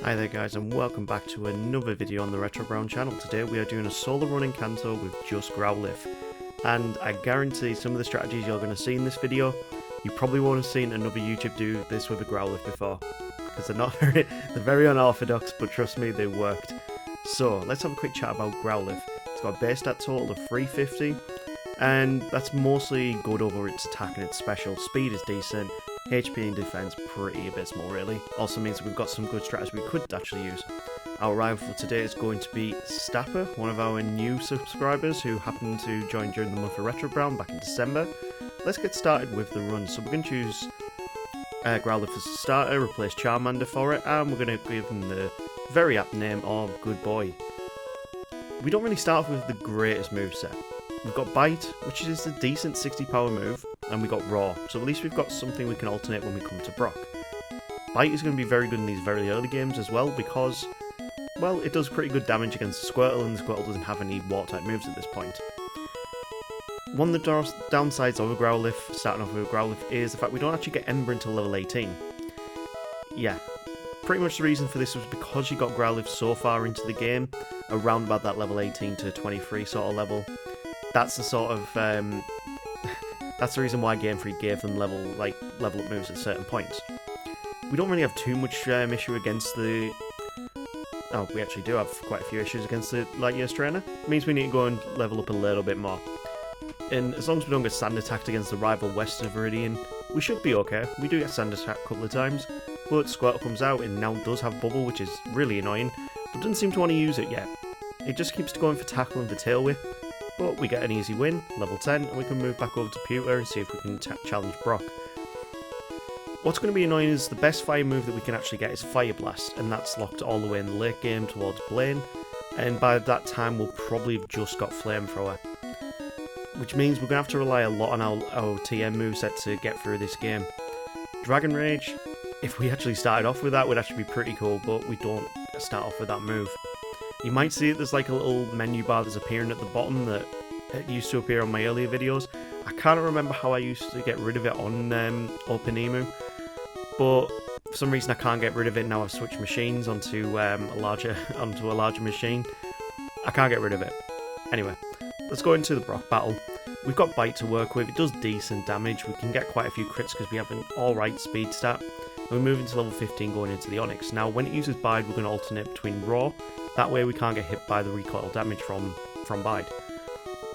Hi there guys, and welcome back to another video on the Retro Brown channel. Today we are doing a solo run in Kanto with just Growlithe. And I guarantee some of the strategies you're going to see in this video, you probably won't have seen another YouTube do this with a Growlithe before. Because they're very unorthodox, but trust me, they worked. So, let's have a quick chat about Growlithe. It's got a base stat total of 350, and that's mostly good over its attack and its special. Speed is decent. HP and defense pretty abysmal really. Also means we've got some good strategies we could actually use. Our rival for today is going to be Stapper, one of our new subscribers who happened to join during the month of Retro Brown back in December. Let's get started with the run. So we're going to choose Growlithe as a starter, replace Charmander for it, and we're going to give him the very apt name of Good Boy. We don't really start off with the greatest moveset. We've got Bite, which is a decent 60 power move, and we got Raw, so at least we've got something we can alternate when we come to Brock. Bite is going to be very good in these very early games as well, because, well, it does pretty good damage against the Squirtle, and the Squirtle doesn't have any water-type moves at this point. One of the downsides of a Growlithe, starting off with a Growlithe, is the fact we don't actually get Ember until level 18. Yeah, pretty much the reason for this was because you got Growlithe so far into the game, around about that level 18 to 23 sort of level. That's the sort of, that's the reason why Game Freak gave them level up moves at certain points. We don't really have too much issue against the... Oh, we actually do have quite a few issues against the Light Years Trainer. It means we need to go and level up a little bit more. And as long as we don't get sand attacked against the rival West of Viridian, we should be okay. We do get sand attacked a couple of times, but Squirtle comes out and now does have Bubble, which is really annoying, but doesn't seem to want to use it yet. It just keeps going for Tackle and for Tail Whip. But we get an easy win, level 10, and we can move back over to Pewter and see if we can challenge Brock. What's going to be annoying is the best fire move that we can actually get is Fire Blast, and that's locked all the way in the late game towards Blaine, and by that time we'll probably have just got Flamethrower. Which means we're going to have to rely a lot on our TM moveset to get through this game. Dragon Rage, if we actually started off with that, would actually be pretty cool, but we don't start off with that move. You might see there's like a little menu bar that's appearing at the bottom that it used to appear on my earlier videos. I can't remember how I used to get rid of it on Open Emu, but for some reason I can't get rid of it now. I've switched machines onto a larger machine. I can't get rid of it. Anyway, let's go into the Brock battle. We've got Bite to work with. It does decent damage. We can get quite a few crits because we have an alright speed stat. And we're moving to level 15 going into the Onyx. Now when it uses Bide, we're going to alternate between Raw. That way we can't get hit by the recoil damage from Bide.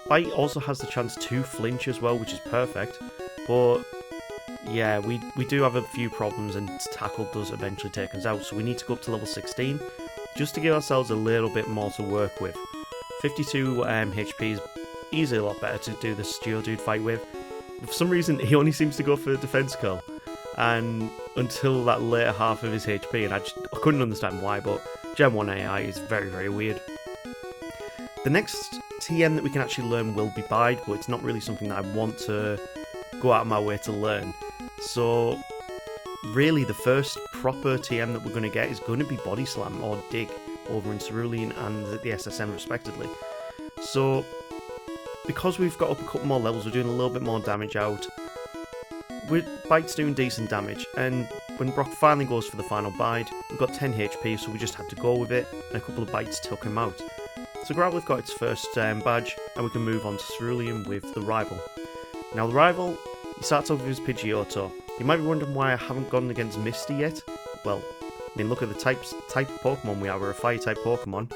Bite also has the chance to flinch as well, which is perfect. But yeah, we do have a few problems, and Tackle does eventually take us out. So we need to go up to level 16 just to give ourselves a little bit more to work with. 52 HP is easily a lot better to do this Geodude fight with. For some reason he only seems to go for the defense curl, and until that later half of his HP, and I couldn't understand why, but Gen 1 AI is very, very weird. The next TM that we can actually learn will be Bide, but it's not really something that I want to go out of my way to learn. So, really the first proper TM that we're going to get is going to be Body Slam or Dig over in Cerulean and the SSM respectively. So, because we've got up a couple more levels, we're doing a little bit more damage out. Bite's doing decent damage, and when Brock finally goes for the final Bide, we've got 10 HP, so we just had to go with it, and a couple of bites took him out. So Growlithe got its first badge, and we can move on to Cerulean with the rival. Now the rival, he starts off with his Pidgeotto. You might be wondering why I haven't gone against Misty yet. Well, I mean, look at the type of Pokemon we are. We're a Fire-type Pokemon,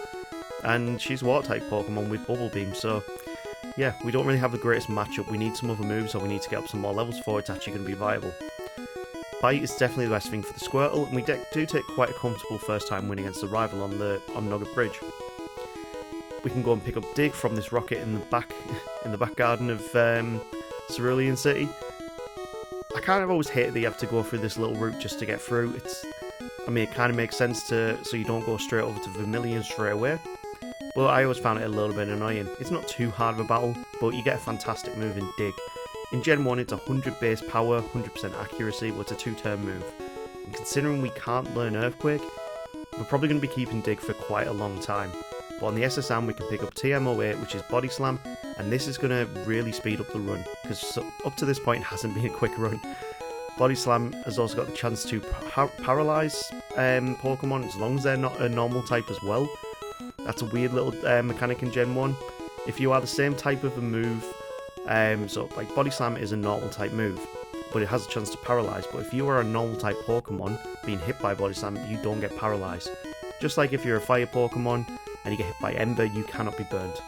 and she's a Water-type Pokemon with Bubble Beam, so yeah, we don't really have the greatest matchup. We need some other moves, or we need to get up some more levels for it's actually going to be viable. Bite is definitely the best thing for the Squirtle, and we do take quite a comfortable first time win against the rival on Nugget Bridge. We can go and pick up Dig from this rocket in the back garden of Cerulean City. I kind of always hate that you have to go through this little route just to get through. It kind of makes sense so you don't go straight over to Vermilion straight away. But I always found it a little bit annoying. It's not too hard of a battle, but you get a fantastic move in Dig. In Gen 1 it's 100 base power, 100% accuracy, but it's a 2-turn move. And considering we can't learn Earthquake, we're probably going to be keeping Dig for quite a long time. But on the SSM we can pick up TM08, which is Body Slam, and this is going to really speed up the run, because up to this point it hasn't been a quick run. Body Slam has also got the chance to paralyze Pokemon as long as they're not a normal type as well. That's a weird little mechanic in Gen 1. If you are the same type of a move, so like Body Slam is a normal type move, but it has a chance to paralyze. But if you are a normal type Pokemon being hit by Body Slam, you don't get paralyzed. Just like if you're a fire Pokemon and you get hit by Ember, you cannot be burned.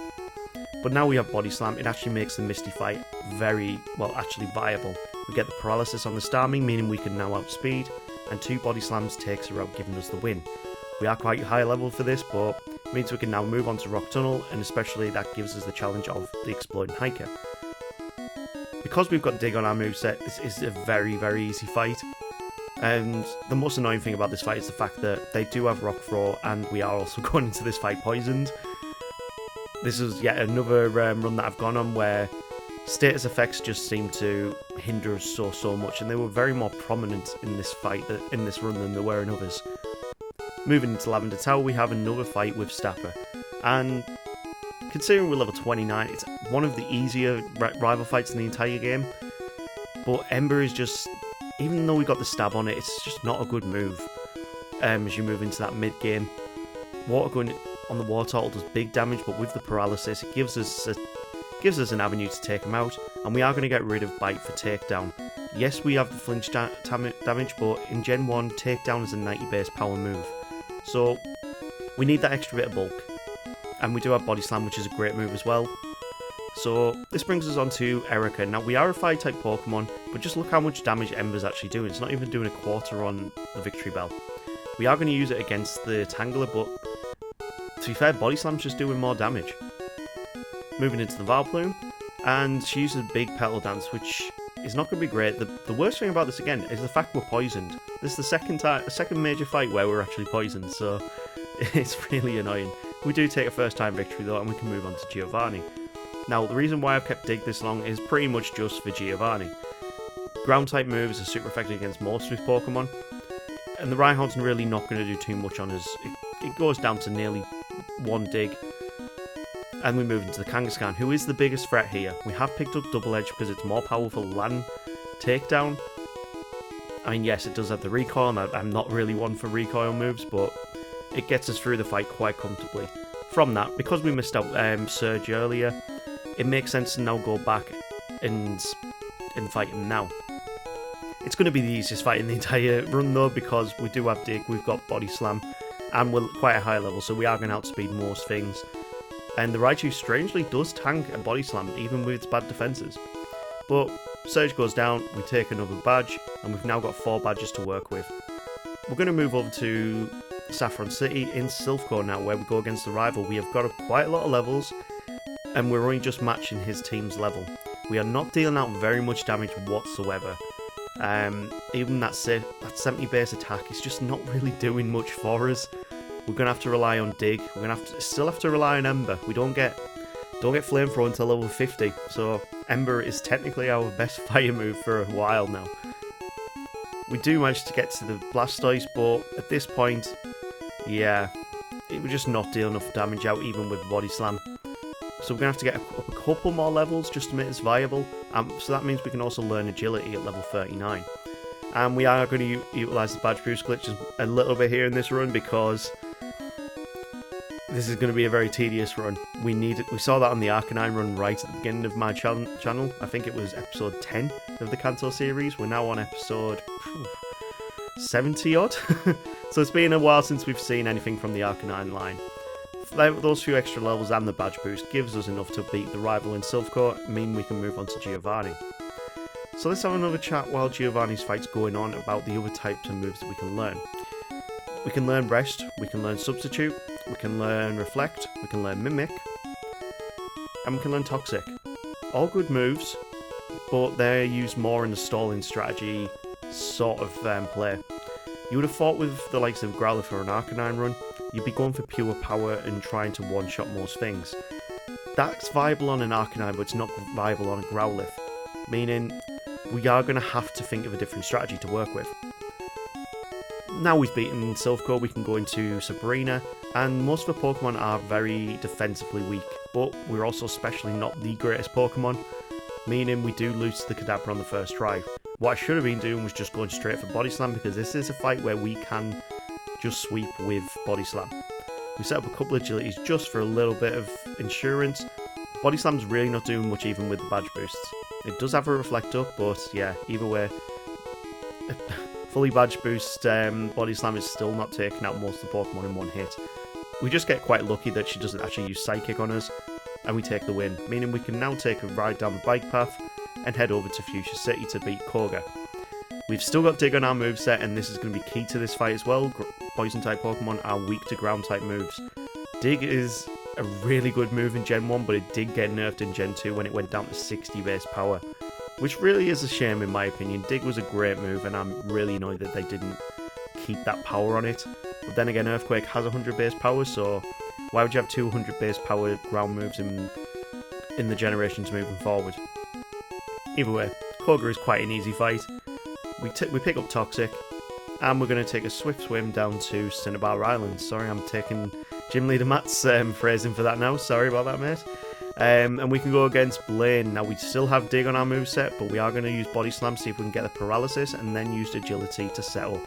But now we have Body Slam, it actually makes the Misty fight very, well, actually viable. We get the paralysis on the Starmie, meaning we can now outspeed, and 2 Body Slams takes her out, giving us the win. We are quite high level for this, but it means we can now move on to Rock Tunnel, and especially that gives us the challenge of the Exploding Hiker. Because we've got Dig on our moveset, this is a very, very easy fight. And the most annoying thing about this fight is the fact that they do have Rock Throw, and we are also going into this fight poisoned. This is yet another run that I've gone on where status effects just seem to hinder us so much, and they were very more prominent in this fight, in this run, than they were in others. Moving into Lavender Tower, we have another fight with Stapper, and considering we're level 29, it's one of the easier rival fights in the entire game. But Ember is just, even though we got the stab on it, it's just not a good move. As you move into that mid game, Water Gun on the Wartortle does big damage, but with the paralysis, it gives us an avenue to take him out, and we are going to get rid of Bite for takedown. Yes, we have the flinch damage, but in Gen 1, takedown is a 90 base power move, so we need that extra bit of bulk. And we do have Body Slam, which is a great move as well. So this brings us on to Erica. Now we are a fire type Pokemon, but just look how much damage Ember's actually doing. It's not even doing a quarter on the Victory Bell. We are going to use it against the Tangler, but to be fair, Body Slam's just doing more damage. Moving into the Vileplume, and she uses a big Petal Dance, which is not going to be great. The worst thing about this, again, is the fact we're poisoned. This is the second major fight where we're actually poisoned, so it's really annoying. We do take a first time victory though, and we can move on to Giovanni. Now, the reason why I've kept Dig this long is pretty much just for Giovanni. Ground type moves are super effective against most of his Pokemon, and the Rhyhorn's really not going to do too much on us. It goes down to nearly 1 Dig. And we move into the Kangaskhan, who is the biggest threat here. We have picked up Double Edge because it's more powerful than Takedown. I mean, yes, it does have the recoil, and I'm not really one for recoil moves, but it gets us through the fight quite comfortably. From that, because we missed out Surge earlier, it makes sense to now go back and fight him now. It's going to be the easiest fight in the entire run though, because we do have Dig, we've got Body Slam, and we're quite a high level, so we are going to outspeed most things. And the Raichu strangely does tank a Body Slam, even with its bad defences. But Surge goes down, we take another badge, and we've now got 4 badges to work with. We're going to move over to Saffron City in Silphco now, where we go against the rival. We have got quite a lot of levels, and we're only just matching his team's level. We are not dealing out very much damage whatsoever. Even that 70 base attack is just not really doing much for us. We're going to have to rely on Dig. We're going to still have to rely on Ember. We don't get Flamethrower until level 50, so Ember is technically our best fire move for a while now. We do manage to get to the Blastoise, but at this point, yeah, it was just not dealing enough damage out even with Body Slam. So we're going to have to get up a couple more levels just to make this viable. So that means we can also learn Agility at level 39. And we are going to utilise the Badge Boost glitches a little bit here in this run, because this is going to be a very tedious run. We saw that on the Arcanine run right at the beginning of my channel. I think it was episode 10 of the Kanto series. We're now on episode 70 odd. So it's been a while since we've seen anything from the Arcanine line. Those few extra levels and the badge boost gives us enough to beat the rival in Silphco, mean we can move on to Giovanni. So let's have another chat while Giovanni's fight's going on about the other types of moves that we can learn. We can learn Rest, we can learn Substitute, we can learn Reflect, we can learn Mimic, and we can learn Toxic. All good moves, but they're used more in the stalling strategy sort of play. You would have thought with the likes of Growlithe or an Arcanine run, you'd be going for pure power and trying to one-shot most things. That's viable on an Arcanine, but it's not viable on a Growlithe, meaning we are going to have to think of a different strategy to work with. now we've beaten Silphco, we can go into Sabrina, and most of the Pokemon are very defensively weak, but we're also especially not the greatest Pokemon, meaning we do lose the Kadabra on the first try. What I should have been doing was just going straight for Body Slam, because this is a fight where we can just sweep with Body Slam. We set up a couple of agilities just for a little bit of insurance. Body Slam's really not doing much even with the badge boosts. It does have a Reflect Up, but yeah, either way, fully badge boost Body Slam is still not taking out most of the Pokemon in one hit. We just get quite lucky that she doesn't actually use Psychic on us, and we take the win, meaning we can now take a ride down the bike path and head over to Fuchsia City to beat Koga. We've still got Dig on our moveset, and this is going to be key to this fight as well. Poison type Pokemon are weak to ground type moves. Dig is a really good move in Gen 1, but it did get nerfed in Gen 2 when it went down to 60 base power, which really is a shame in my opinion. Dig was a great move, and I'm really annoyed that they didn't keep that power on it. But then again, Earthquake has 100 base power, so why would you have 200 base power ground moves in the generations moving forward? Either way, Koga is quite an easy fight. We pick up Toxic, and we're going to take a swift swim down to Cinnabar Island. Sorry, I'm taking Gym Leader Matt's phrasing for that now. Sorry about that, mate. And we can go against Blaine. Now, we still have Dig on our moveset, but we are going to use Body Slam, see if we can get the Paralysis, and then use Agility to set up.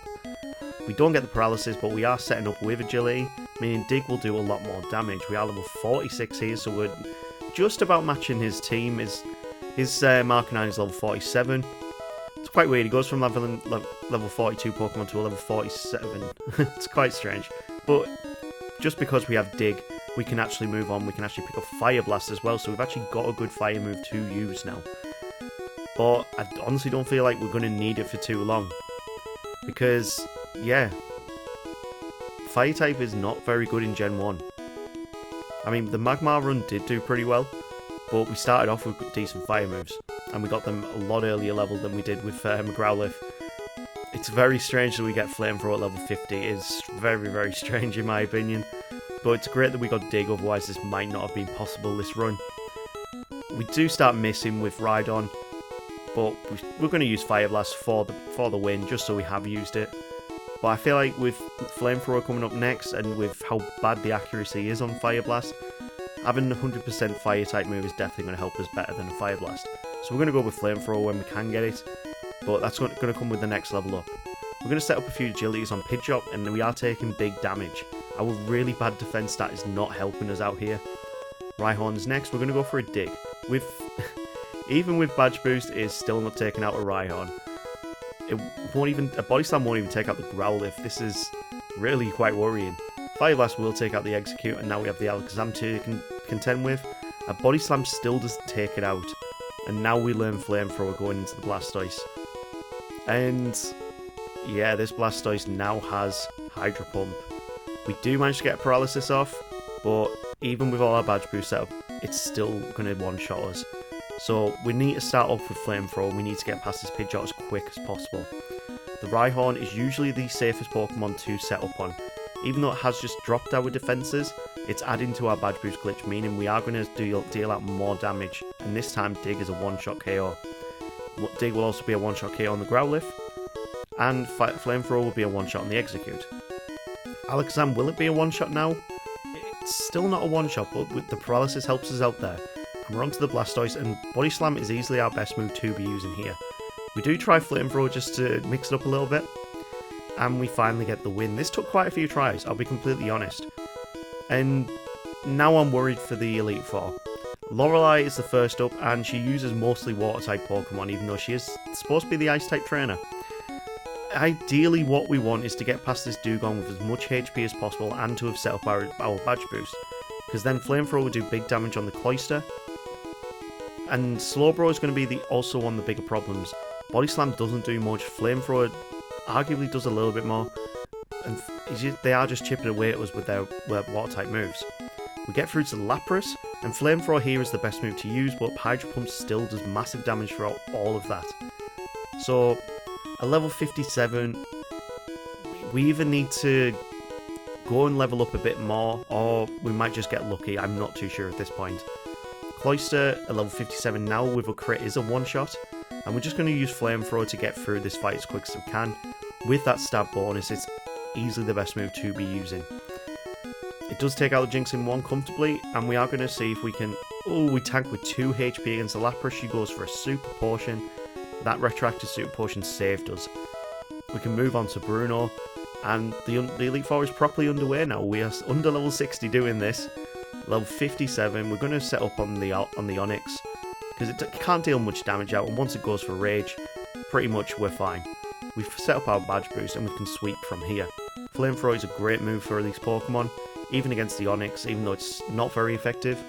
We don't get the Paralysis, but we are setting up with Agility, meaning Dig will do a lot more damage. We are level 46 here, so we're just about matching his team. His Arcanine is level 47. It's quite weird. He goes from level 42 Pokemon to a level 47. It's quite strange. But just because we have Dig, we can actually move on. We can actually pick up Fire Blast as well. So we've actually got a good fire move to use now. But I honestly don't feel like we're going to need it for too long. Because, yeah, Fire type is not very good in Gen 1. I mean, the Magmar run did do pretty well, but we started off with decent fire moves, and we got them a lot earlier level than we did with Growlithe. It's very strange that we get Flamethrower at level 50. It's very, very strange in my opinion. But it's great that we got Dig, otherwise this might not have been possible this run. We do start missing with Rhydon, but we're going to use Fire Blast for the win, just so we have used it. But I feel like with Flamethrower coming up next, and with how bad the accuracy is on Fire Blast, having 100% Fire type move is definitely going to help us better than a Fire Blast. So we're going to go with Flamethrower when we can get it, but that's going to come with the next level up. We're going to set up a few agilities on Pidgeot, and we are taking big damage. Our really bad defense stat is not helping us out here. Rhyhorn's next. We're going to go for a Dig. Even with Badge Boost, it is still not taking out a Rhyhorn. A Body Slam won't even take out the Growlithe. This is really quite worrying. Fire Blast will take out the Execute, and now we have the Alakazam to contend with. A Body Slam still doesn't take it out, and now we learn Flamethrower going into the Blastoise. And yeah, this Blastoise now has Hydro Pump. We do manage to get a Paralysis off, but even with all our Badge Boost setup, it's still going to one-shot us. So we need to start off with Flamethrower, and we need to get past this Pidgeot as quick as possible. The Rhyhorn is usually the safest Pokemon to set up on. Even though it has just dropped our defences, it's adding to our Badge Boost glitch, meaning we are going to deal out more damage, and this time Dig is a one-shot KO. Dig will also be a one-shot KO on the Growlithe, and Flamethrower will be a one-shot on the Execute. Alakazam, will it be a one-shot now? It's still not a one-shot, but with the Paralysis helps us out there. And we're onto the Blastoise, and Body Slam is easily our best move to be using here. We do try Flamethrower just to mix it up a little bit, and we finally get the win. This took quite a few tries, I'll be completely honest. And now I'm worried for the Elite Four. Lorelei is the first up, and she uses mostly Water-type Pokemon, even though she is supposed to be the Ice-type trainer. Ideally, what we want is to get past this Dugong with as much HP as possible, and to have set up our Badge Boost. Because then Flamethrower will do big damage on the Cloyster, and Slowbro is going to be also one of the bigger problems. Body Slam doesn't do much, Flamethrower arguably does a little bit more, and they are just chipping away at us with their Water-type moves. We get through to Lapras, and Flamethrower here is the best move to use, but Hydro Pump still does massive damage throughout all of that. So, at level 57, we either need to go and level up a bit more, or we might just get lucky. I'm not too sure at this point. Cloyster at level 57 now with a crit is a one-shot, and we're just going to use Flamethrower to get through this fight as quick as we can. with that stab bonus, it's easily the best move to be using. It does take out the Jinx in 1 comfortably, and we are going to see if we can... Oh, we tank with 2 HP against the Lapras. She goes for a Super Potion. That retroactive Super Potion saved us. We can move on to Bruno, and the Elite Four is properly underway now. We are under level 60 doing this. Level 57, we're going to set up on the Onix, because it can't deal much damage out, and once it goes for Rage, pretty much we're fine. We've set up our badge boost, and we can sweep from here. Flamethrower is a great move for these Pokemon, even against the Onix, even though it's not very effective.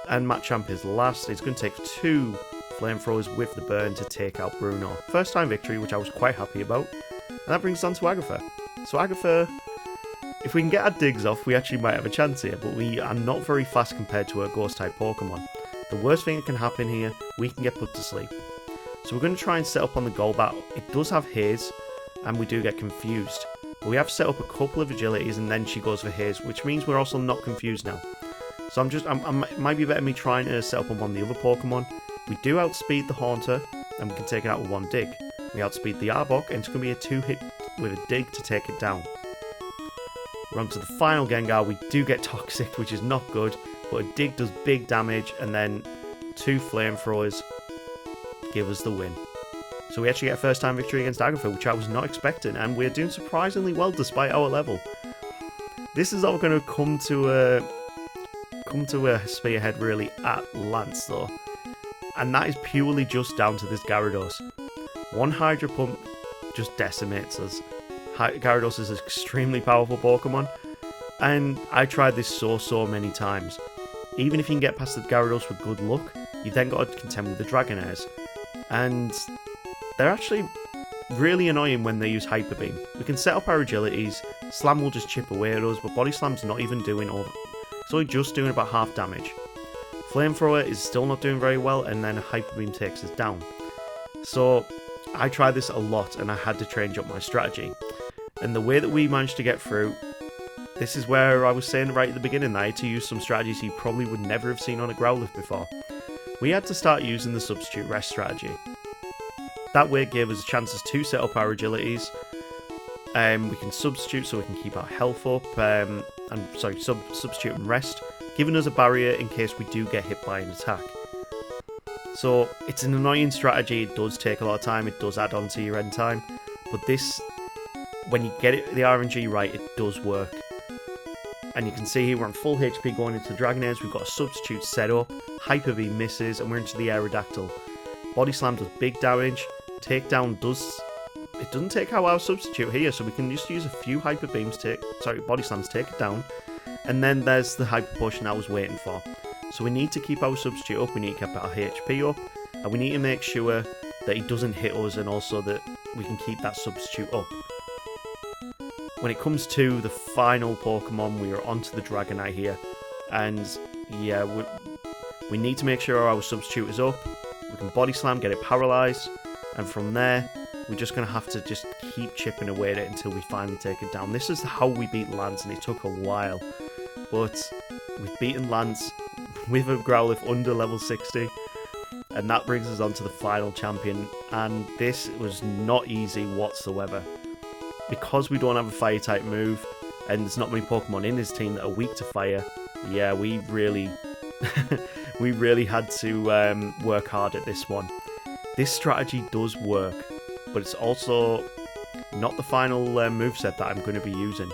And Machamp is last. It's going to take 2 Flamethrowers with the burn to take out Bruno. First time victory, which I was quite happy about. And that brings us on to Agatha. So Agatha, if we can get our digs off, we actually might have a chance here, but we are not very fast compared to our Ghost-type Pokemon. The worst thing that can happen here, we can get put to sleep. So we're going to try and set up on the Golbat. It does have Haze, and we do get confused. But we have set up a couple of agilities, and then she goes for Haze, which means we're also not confused now. So it might be better me trying to set up on one of the other Pokemon. We do outspeed the Haunter, and we can take it out with 1 dig. We outspeed the Arbok, and it's going to be a 2-hit with a dig to take it down. We're on to the final Gengar. We do get Toxic, which is not good, but a dig does big damage, and then 2 Flamethrowers give us the win. So we actually get a first time victory against Agatha, which I was not expecting, and we're doing surprisingly well despite our level. This is all going to come to a spearhead really at Lance though, and that is purely just down to this Gyarados. 1 Hydro Pump just decimates us. Gyarados is an extremely powerful Pokemon, and I tried this so many times. Even if you can get past the Gyarados with good luck, you then got to contend with the Dragonairs, and they're actually really annoying when they use Hyper Beam. We can set up our agilities, Slam will just chip away at us, but Body Slam's not even doing over. It's only just doing about half damage. Flamethrower is still not doing very well, and then a Hyper Beam takes us down. So I tried this a lot, and I had to change up my strategy. And the way that we managed to get through, this is where I was saying right at the beginning that I had to use some strategies you probably would never have seen on a Growlithe before. We had to start using the Substitute Rest strategy. That way it gave us chances to set up our agilities. We can substitute so we can keep our health up, substitute and rest, giving us a barrier in case we do get hit by an attack. So it's an annoying strategy, it does take a lot of time, it does add on to your end time, but this, when you get the RNG right, it does work. And you can see here we're on full HP going into Dragonairs, we've got a substitute set up, Hyper Beam misses, and we're into the Aerodactyl. Body Slam does big damage, Takedown doesn't take out our substitute here, so we can just use a few Hyper Beams, Body Slams take it down, and then there's the Hyper Potion I was waiting for. So we need to keep our substitute up, we need to keep our HP up, and we need to make sure that he doesn't hit us, and also that we can keep that substitute up. When it comes to the final Pokemon, we are onto the Dragonite here, and yeah, we need to make sure our substitute is up. We can Body Slam, get it paralysed, and from there, we're just going to have to just keep chipping away at it until we finally take it down. This is how we beat Lance, and it took a while, but we've beaten Lance with a Growlithe under level 60, and that brings us on to the final champion, and this was not easy whatsoever. Because we don't have a fire type move, and there's not many Pokemon in his team that are weak to fire, yeah, we really we really had to work hard at this one. This strategy does work, but it's also not the final moveset that I'm going to be using.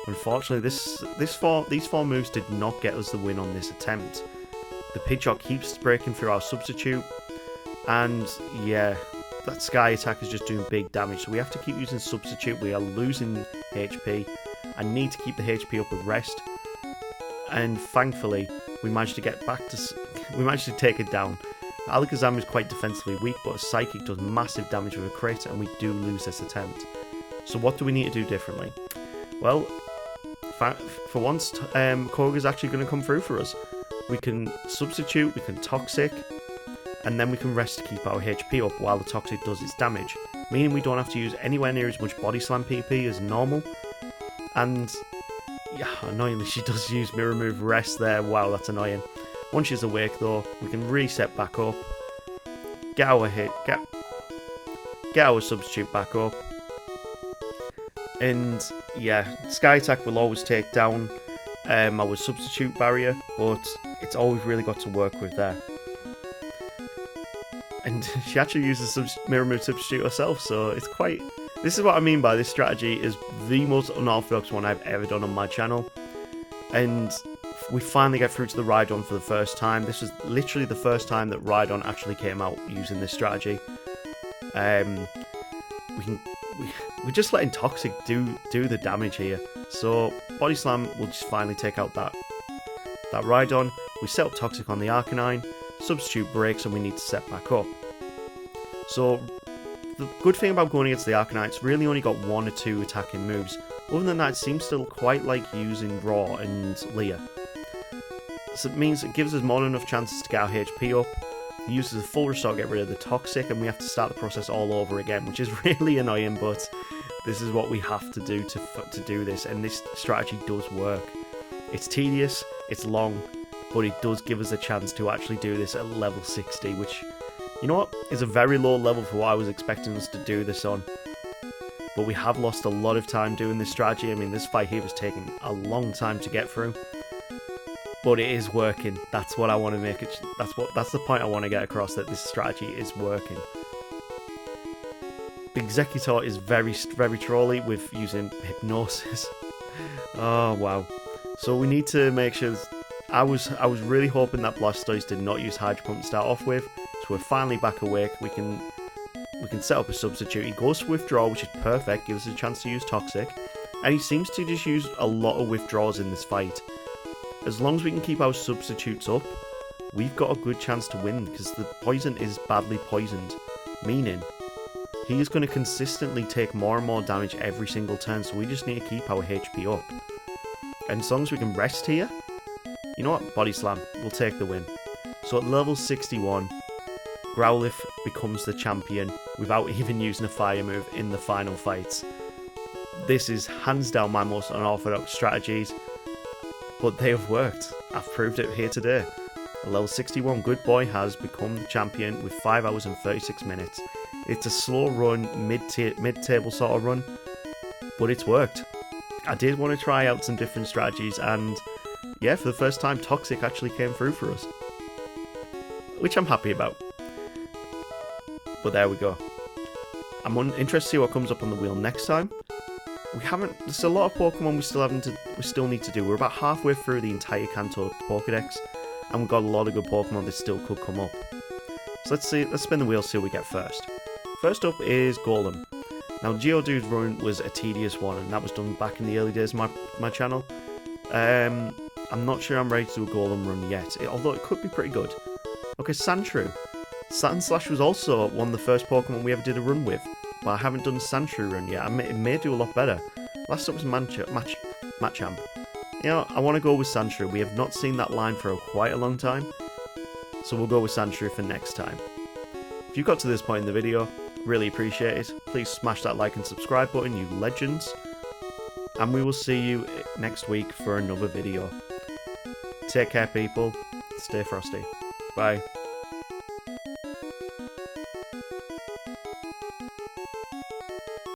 Unfortunately, these four moves did not get us the win on this attempt. The Pidgeot keeps breaking through our substitute, and yeah, that Sky attack is just doing big damage, so we have to keep using substitute. We are losing HP. I need to keep the HP up with rest, and thankfully we managed to take it down. Alakazam is quite defensively weak, but a Psychic does massive damage with a crit, and we do lose this attempt. So what do we need to do differently? Well, for once, Koga's actually going to come through for us. We can substitute, we can Toxic, and then we can rest to keep our HP up while the Toxic does its damage, meaning we don't have to use anywhere near as much Body Slam PP as normal. And yeah, annoyingly, she does use Mirror Move Rest there. Wow, that's annoying. Once she's awake though, we can reset back up, get our substitute back up, And yeah, Sky Attack will always take down our substitute barrier, but it's always really got to work with there. And she actually uses Mirror Move Substitute herself, so it's quite... This is what I mean by this strategy is the most unorthodox one I've ever done on my channel. And we finally get through to the Rhydon for the first time. This was literally the first time that Rhydon actually came out using this strategy. We're just letting Toxic do the damage here. So Body Slam will just finally take out that Rhydon. We set up Toxic on the Arcanine. Substitute breaks and we need to set back up. So the good thing about going against the Arcanine, it's really only got 1 or 2 attacking moves. Other than that, it seems still quite like using Raw and Leah. So it means it gives us more than enough chances to get our HP up. It uses a full restore to get rid of the Toxic, and we have to start the process all over again, which is really annoying, but this is what we have to do to do this, and this strategy does work. It's tedious, it's long, but it does give us a chance to actually do this at level 60, which, you know what, is a very low level for what I was expecting us to do this on. But we have lost a lot of time doing this strategy. I mean, this fight here was taking a long time to get through. But it is working. That's what I want to make it. That's the point I want to get across, that this strategy is working. The Executor is very trolly with using Hypnosis. Oh wow. So we need to make sure... I was really hoping that Blastoise did not use Hydro Pump to start off with. So we're finally back awake. We can set up a substitute. He goes to withdraw, which is perfect, gives us a chance to use Toxic. And he seems to just use a lot of withdrawals in this fight. As long as we can keep our substitutes up, we've got a good chance to win, because the poison is badly poisoned. Meaning, he is going to consistently take more and more damage every single turn, so we just need to keep our HP up. And as long as we can rest here, you know what, Body Slam, we'll take the win. So at level 61, Growlithe becomes the champion without even using a fire move in the final fights. This is hands down my most unorthodox strategies, but they have worked. I've proved it here today. At level 61, Good Boy has become the champion with 5 hours and 36 minutes. It's a slow run, mid-table sort of run, but it's worked. I did want to try out some different strategies, and yeah, for the first time, Toxic actually came through for us, which I'm happy about. But there we go. I'm interested to see what comes up on the wheel next time. There's a lot of Pokemon we still need to do. We're about halfway through the entire Kanto Pokedex, and we've got a lot of good Pokemon that still could come up. So let's spin the wheel, see what we get first. First up is Golem. Now, Geodude's run was a tedious one, and that was done back in the early days of my channel. I'm not sure I'm ready to do a Golem run yet, although it could be pretty good. Okay, Sandshrew. Sandslash was also one of the first Pokemon we ever did a run with, but I haven't done Sandshrew run yet. It may do a lot better. Last up was Machamp. You know, I want to go with Sandshrew. We have not seen that line for quite a long time, so we'll go with Sandshrew for next time. If you got to this point in the video, really appreciate it. Please smash that like and subscribe button, you legends. And we will see you next week for another video. Take care, people. Stay frosty. Bye.